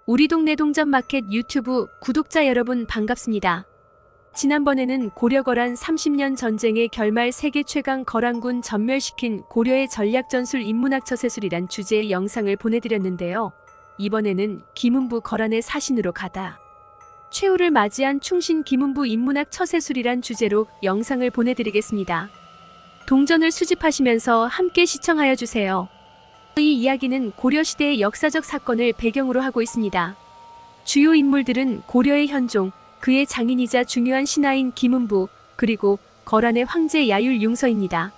우리 동네 동전마켓 유튜브 구독자 여러분 반갑습니다. 지난번에는 고려-거란 30년 전쟁의 결말 세계 최강 거란군 전멸시킨 고려의 전략전술 인문학 처세술이란 주제의 영상을 보내드렸는데요. 이번에는 김은부 거란의 사신으로 가다 최후를 맞이한 충신 김은부 인문학 처세술이란 주제로 영상을 보내드리겠습니다. 동전을 수집하시면서 함께 시청하여 주세요. 이 이야기는 고려시대의 역사적 사건을 배경으로 하고 있습니다. 주요 인물들은 고려의 현종, 그의 장인이자 중요한 신하인 김은부, 그리고 거란의 황제 야율융서입니다.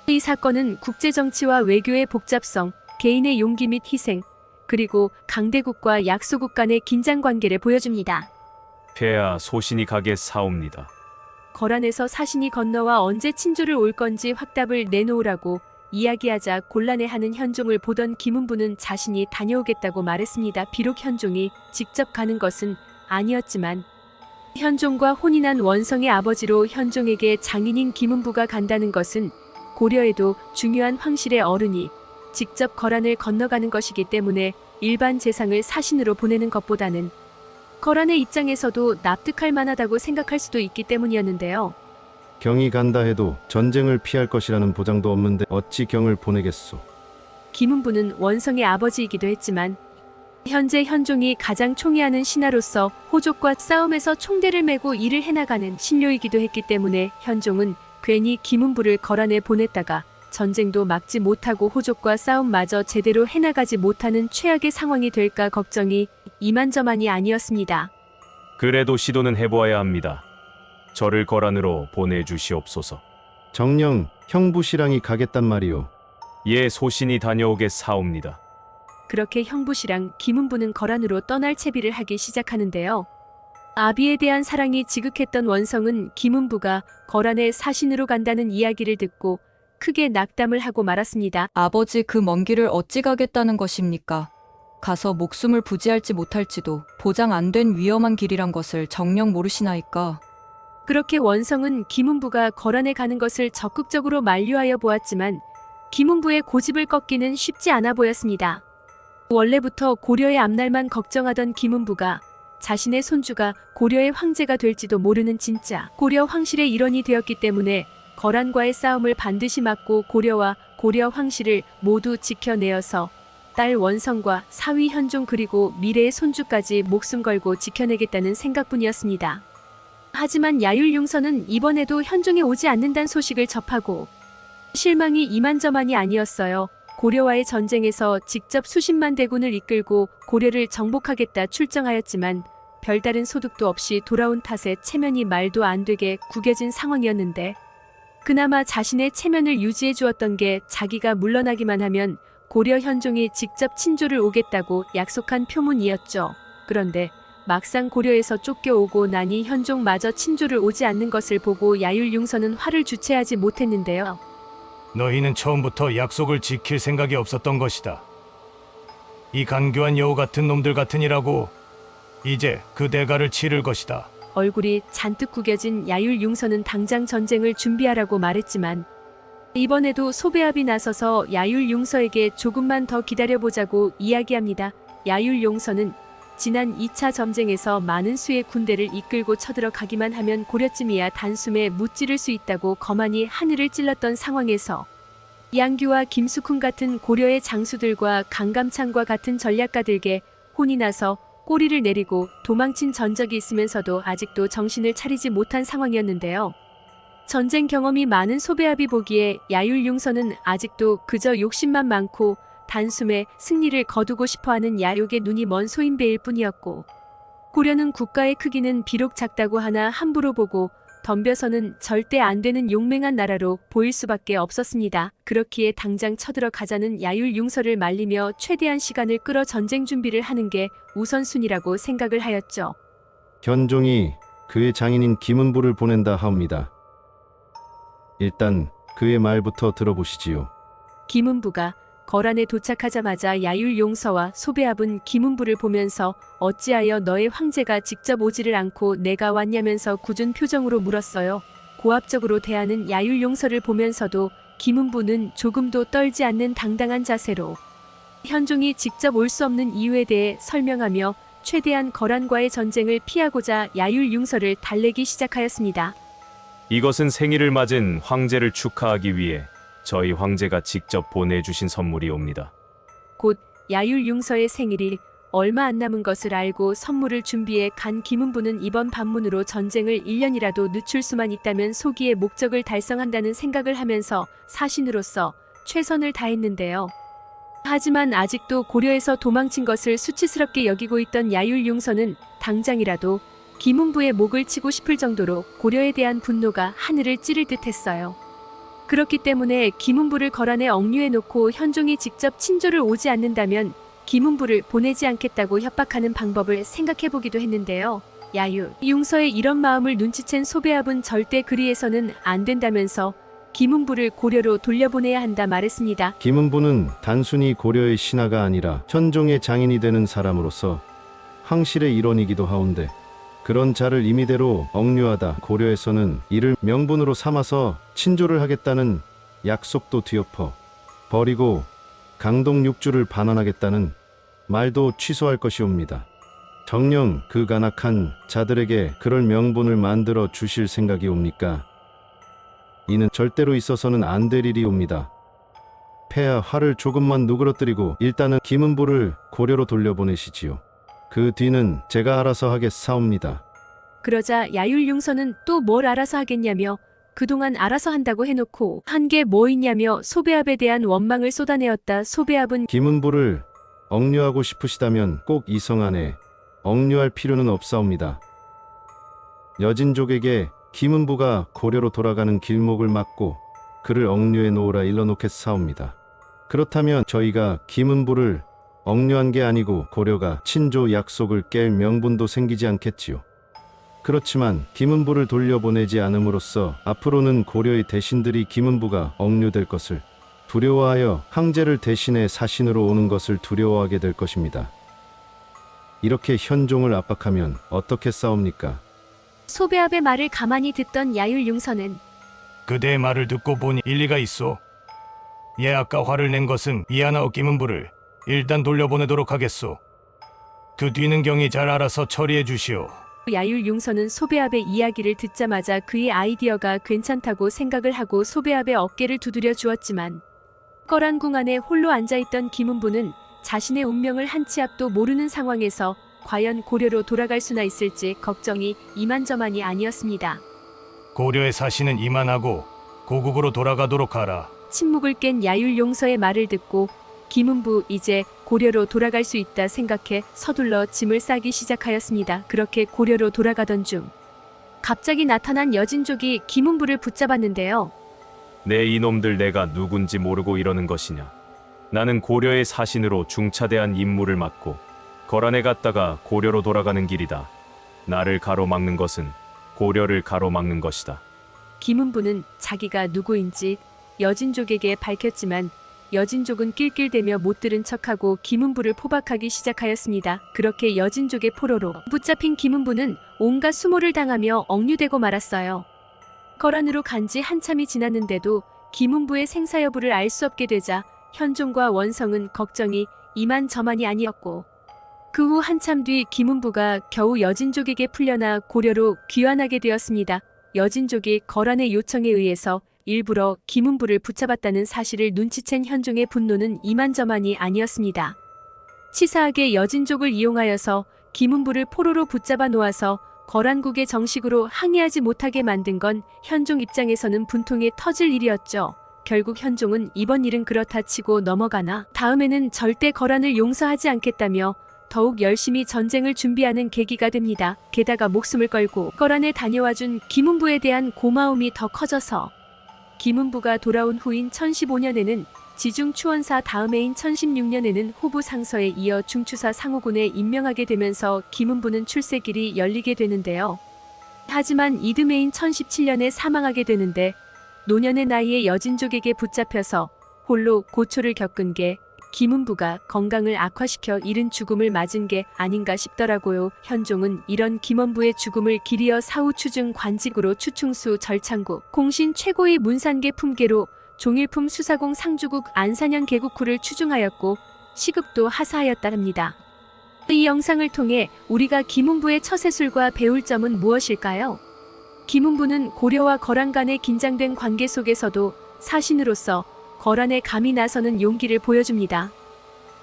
이 사건은 국제정치와 외교의 복잡성, 개인의 용기 및 희생, 그리고 강대국과 약소국 간의 긴장관계를 보여줍니다. 폐하 소신이 가게 사옵니다. 거란에서 사신이 건너와 언제 친조를 올 건지 확답을 내놓으라고 이야기하자 곤란해하는 현종을 보던 김은부는 자신이 다녀오겠다고 말했습니다. 비록 현종이 직접 가는 것은 아니었지만 현종과 혼인한 원성의 아버지로 현종에게 장인인 김은부가 간다는 것은 고려에도 중요한 황실의 어른이 직접 거란을 건너가는 것이기 때문에 일반 재상을 사신으로 보내는 것보다는 거란의 입장에서도 납득할 만하다고 생각할 수도 있기 때문이었는데요. 경이 간다 해도 전쟁을 피할 것이라는 보장도 없는데 어찌 경을 보내겠소. 김은부는 원성의 아버지이기도 했지만 현재 현종이 가장 총애하는 신하로서 호족과 싸움에서 총대를 메고 일을 해나가는 신료이기도 했기 때문에 현종은 괜히 김은부를 거란에 보냈다가 전쟁도 막지 못하고 호족과 싸움마저 제대로 해나가지 못하는 최악의 상황이 될까 걱정이 이만저만이 아니었습니다. 그래도 시도는 해보아야 합니다. 저를 거란으로 보내주시옵소서. 정녕 형부시랑이 가겠단 말이오. 예, 소신이 다녀오게 사옵니다. 그렇게 형부시랑 김은부는 거란으로 떠날 채비를 하기 시작하는데요. 아비에 대한 사랑이 지극했던 원성은 김은부가 거란의 사신으로 간다는 이야기를 듣고 크게 낙담을 하고 말았습니다. 아버지, 그 먼 길을 어찌 가겠다는 것입니까? 가서 목숨을 부지할지 못할지도 보장 안 된 위험한 길이란 것을 정녕 모르시나이까? 그렇게 원성은 김은부가 거란에 가는 것을 적극적으로 만류하여 보았지만 김은부의 고집을 꺾기는 쉽지 않아 보였습니다. 원래부터 고려의 앞날만 걱정하던 김은부가 자신의 손주가 고려의 황제가 될지도 모르는 진짜 고려 황실의 일원이 되었기 때문에 거란과의 싸움을 반드시 막고 고려와 고려 황실을 모두 지켜내어서 딸 원성과 사위 현종 그리고 미래의 손주까지 목숨 걸고 지켜내겠다는 생각뿐이었습니다. 하지만 야율융서는 이번에도 현종이 오지 않는다는 소식을 접하고 실망이 이만저만이 아니었어요. 고려와의 전쟁에서 직접 수십만 대군을 이끌고 고려를 정복하겠다 출정하였지만 별다른 소득도 없이 돌아온 탓에 체면이 말도 안 되게 구겨진 상황이었는데 그나마 자신의 체면을 유지해 주었던 게 자기가 물러나기만 하면 고려 현종이 직접 친조를 오겠다고 약속한 표문이었죠. 그런데 막상 고려에서 쫓겨오고 나니 현종마저 친조를 오지 않는 것을 보고 야율융서는 화를 주체하지 못했는데요. 너희는 처음부터 약속을 지킬 생각이 없었던 것이다. 이 간교한 여우 같은 놈들 같으니라고 이제 그 대가를 치를 것이다. 얼굴이 잔뜩 구겨진 야율융서는 당장 전쟁을 준비하라고 말했지만 이번에도 소배합이 나서서 야율융서에게 조금만 더 기다려보자고 이야기합니다. 야율융서는 지난 2차 전쟁에서 많은 수의 군대를 이끌고 쳐들어가기만 하면 고려쯤이야 단숨에 무찌를 수 있다고 거만히 하늘을 찔렀던 상황에서 양규와 김숙훈 같은 고려의 장수들과 강감창과 같은 전략가들에게 혼이 나서 꼬리를 내리고 도망친 전적이 있으면서도 아직도 정신을 차리지 못한 상황이었는데요. 전쟁 경험이 많은 소배합이 보기에 야율융서는 아직도 그저 욕심만 많고 단숨에 승리를 거두고 싶어하는 야욕의 눈이 먼 소인배일 뿐이었고 고려는 국가의 크기는 비록 작다고 하나 함부로 보고 덤벼서는 절대 안 되는 용맹한 나라로 보일 수밖에 없었습니다. 그렇기에 당장 쳐들어가자는 야율융서를 말리며 최대한 시간을 끌어 전쟁 준비를 하는 게 우선순위라고 생각을 하였죠. 현종이 그의 장인인 김은부를 보낸다 하옵니다. 일단 그의 말부터 들어보시지요. 김은부가 거란에 도착하자마자 야율용서와 소배합은 김은부를 보면서 어찌하여 너의 황제가 직접 오지를 않고 내가 왔냐면서 굳은 표정으로 물었어요. 고압적으로 대하는 야율용서를 보면서도 김은부는 조금도 떨지 않는 당당한 자세로 현종이 직접 올 수 없는 이유에 대해 설명하며 최대한 거란과의 전쟁을 피하고자 야율융서를 달래기 시작하였습니다. 이것은 생일을 맞은 황제를 축하하기 위해 저희 황제가 직접 보내주신 선물이옵니다. 곧 야율융서의 생일이 얼마 안 남은 것을 알고 선물을 준비해 간 김은부는 이번 반문으로 전쟁을 1년이라도 늦출 수만 있다면 소기의 목적을 달성한다는 생각을 하면서 사신으로서 최선을 다했는데요. 하지만 아직도 고려에서 도망친 것을 수치스럽게 여기고 있던 야율융서는 당장이라도 김은부의 목을 치고 싶을 정도로 고려에 대한 분노가 하늘을 찌를 듯했어요. 그렇기 때문에 김은부를 거란에 억류해 놓고 현종이 직접 친조를 오지 않는다면 김은부를 보내지 않겠다고 협박하는 방법을 생각해보기도 했는데요. 야율융서의 이런 마음을 눈치챈 소배압은 절대 그리해서는 안 된다면서 김은부를 고려로 돌려보내야 한다 말했습니다. 김은부는 단순히 고려의 신하가 아니라 현종의 장인이 되는 사람으로서 황실의 일원이기도 하온데 그런 자를 임의대로 억류하다 고려에서는 이를 명분으로 삼아서 친조를 하겠다는 약속도 뒤엎어 버리고 강동 6주를 반환하겠다는 말도 취소할 것이옵니다. 정녕 그 간악한 자들에게 그럴 명분을 만들어 주실 생각이옵니까? 이는 절대로 있어서는 안 될 일이옵니다. 폐하 화를 조금만 누그러뜨리고 일단은 김은부를 고려로 돌려보내시지요. 그 뒤는 제가 알아서 하겠사옵니다. 그러자 야율융서는 또 뭘 알아서 하겠냐며 그동안 알아서 한다고 해놓고 한 게 뭐 있냐며 소배압에 대한 원망을 쏟아내었다. 소배압은 김은부를 억류하고 싶으시다면 꼭 이성 안에 억류할 필요는 없사옵니다. 여진족에게 김은부가 고려로 돌아가는 길목을 막고 그를 억류해 놓으라 일러놓겠사옵니다. 그렇다면 저희가 김은부를 억류한 게 아니고 고려가 친조 약속을 깰 명분도 생기지 않겠지요. 그렇지만 김은부를 돌려보내지 않음으로써 앞으로는 고려의 대신들이 김은부가 억류될 것을 두려워하여 황제를 대신해 사신으로 오는 것을 두려워하게 될 것입니다. 이렇게 현종을 압박하면 어떻게 싸웁니까? 소배압의 말을 가만히 듣던 야율융서는 그대의 말을 듣고 보니 일리가 있소. 예, 아까 화를 낸 것은 이하나오 김은부를 일단 돌려보내도록 하겠소. 그 뒤는 경이 잘 알아서 처리해 주시오. 야율융서는 소배압의 이야기를 듣자마자 그의 아이디어가 괜찮다고 생각을 하고 소배압의 어깨를 두드려 주었지만 거란궁 안에 홀로 앉아있던 김은부는 자신의 운명을 한 치 앞도 모르는 상황에서 과연 고려로 돌아갈 수나 있을지 걱정이 이만저만이 아니었습니다. 고려의 사신은 이만하고 고국으로 돌아가도록 하라. 침묵을 깬 야율용서의 말을 듣고 김은부 이제 고려로 돌아갈 수 있다 생각해 서둘러 짐을 싸기 시작하였습니다. 그렇게 고려로 돌아가던 중 갑자기 나타난 여진족이 김은부를 붙잡았는데요. 내 이놈들 내가 누군지 모르고 이러는 것이냐. 나는 고려의 사신으로 중차대한 임무를 맡고 거란에 갔다가 고려로 돌아가는 길이다. 나를 가로막는 것은 고려를 가로막는 것이다. 김은부는 자기가 누구인지 여진족에게 밝혔지만 여진족은 낄낄대며 못 들은 척하고 김은부를 포박하기 시작하였습니다. 그렇게 여진족의 포로로 붙잡힌 김은부는 온갖 수모를 당하며 억류되고 말았어요. 거란으로 간 지 한참이 지났는데도 김은부의 생사 여부를 알 수 없게 되자 현종과 원성은 걱정이 이만저만이 아니었고 그 후 한참 뒤 김은부가 겨우 여진족에게 풀려나 고려로 귀환하게 되었습니다. 여진족이 거란의 요청에 의해서 일부러 김은부를 붙잡았다는 사실을 눈치챈 현종의 분노는 이만저만이 아니었습니다. 치사하게 여진족을 이용하여서 김은부를 포로로 붙잡아 놓아서 거란국에 정식으로 항의하지 못하게 만든 건 현종 입장에서는 분통에 터질 일이었죠. 결국 현종은 이번 일은 그렇다 치고 넘어가나 다음에는 절대 거란을 용서하지 않겠다며 더욱 열심히 전쟁을 준비하는 계기가 됩니다. 게다가 목숨을 걸고 거란에 다녀와준 김은부에 대한 고마움이 더 커져서 김은부가 돌아온 후인 1015년에는 지중 추원사 다음 해인 1016년에는 호부 상서에 이어 중추사 상호군에 임명하게 되면서 김은부는 출세길이 열리게 되는데요. 하지만 이듬해인 1017년에 사망하게 되는데 노년의 나이에 여진족에게 붙잡혀서 홀로 고초를 겪은 게 김은부가 건강을 악화시켜 이른 죽음을 맞은 게 아닌가 싶더라고요. 현종은 이런 김원부의 죽음을 길이어 사후 추중 관직으로 추충수 절창구 공신 최고의 문산계 품계로 종일품 수사공 상주국 안산현 계국후를 추중하였고 시급도 하사하였다 합니다. 이 영상을 통해 우리가 김은부의 처세술과 배울 점은 무엇일까요? 김은부는 고려와 거란 간의 긴장된 관계 속에서도 사신으로서 거란에 감히 나서는 용기를 보여줍니다.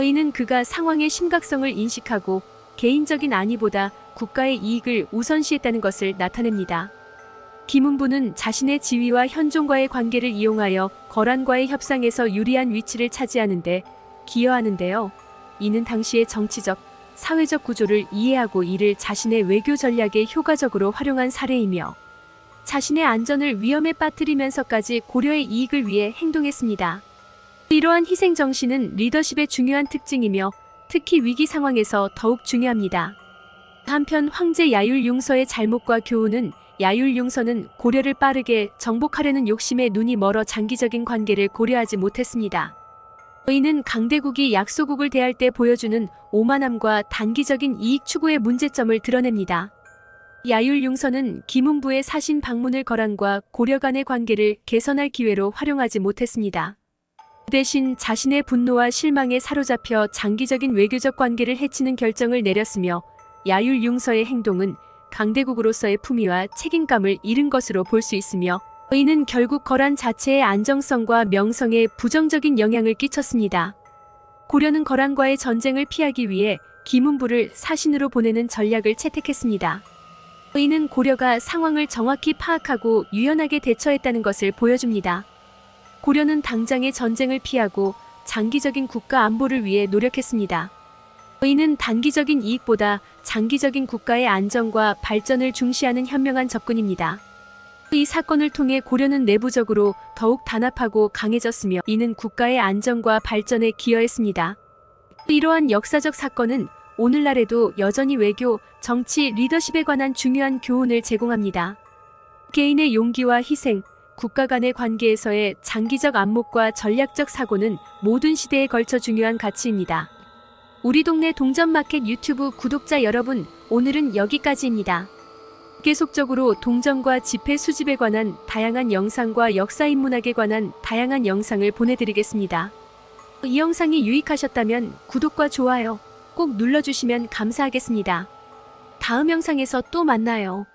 이는 그가 상황의 심각성을 인식하고 개인적인 안위보다 국가의 이익을 우선시했다는 것을 나타냅니다. 김은부는 자신의 지위와 현종과의 관계를 이용하여 거란과의 협상에서 유리한 위치를 차지하는 데 기여하는데요. 이는 당시의 정치적, 사회적 구조를 이해하고 이를 자신의 외교 전략에 효과적으로 활용한 사례이며 자신의 안전을 위험에 빠뜨리면서까지 고려의 이익을 위해 행동했습니다. 이러한 희생 정신은 리더십의 중요한 특징이며 특히 위기 상황에서 더욱 중요합니다. 한편 황제 야율융서의 잘못과 교훈은 야율융서는 고려를 빠르게 정복하려는 욕심에 눈이 멀어 장기적인 관계를 고려하지 못했습니다. 이는 강대국이 약소국을 대할 때 보여주는 오만함과 단기적인 이익 추구의 문제점을 드러냅니다. 야율융서는 김은부의 사신 방문을 거란과 고려 간의 관계를 개선할 기회로 활용하지 못했습니다. 대신 자신의 분노와 실망에 사로잡혀 장기적인 외교적 관계를 해치는 결정을 내렸으며 야율융서의 행동은 강대국으로서의 품위와 책임감을 잃은 것으로 볼 수 있으며 이는 결국 거란 자체의 안정성과 명성에 부정적인 영향을 끼쳤습니다. 고려는 거란과의 전쟁을 피하기 위해 김은부를 사신으로 보내는 전략을 채택했습니다. 이는 고려가 상황을 정확히 파악하고 유연하게 대처했다는 것을 보여줍니다. 고려는 당장의 전쟁을 피하고 장기적인 국가 안보를 위해 노력했습니다. 이는 단기적인 이익보다 장기적인 국가의 안정과 발전을 중시하는 현명한 접근입니다. 이 사건을 통해 고려는 내부적으로 더욱 단합하고 강해졌으며 이는 국가의 안정과 발전에 기여했습니다. 이러한 역사적 사건은 오늘날에도 여전히 외교, 정치, 리더십에 관한 중요한 교훈을 제공합니다. 개인의 용기와 희생, 국가 간의 관계에서의 장기적 안목과 전략적 사고는 모든 시대에 걸쳐 중요한 가치입니다. 우리 동네 동전마켓 유튜브 구독자 여러분, 오늘은 여기까지입니다. 계속적으로 동전과 지폐 수집에 관한 다양한 영상과 역사인문학에 관한 다양한 영상을 보내드리겠습니다. 이 영상이 유익하셨다면 구독과 좋아요 꼭 눌러주시면 감사하겠습니다. 다음 영상에서 또 만나요.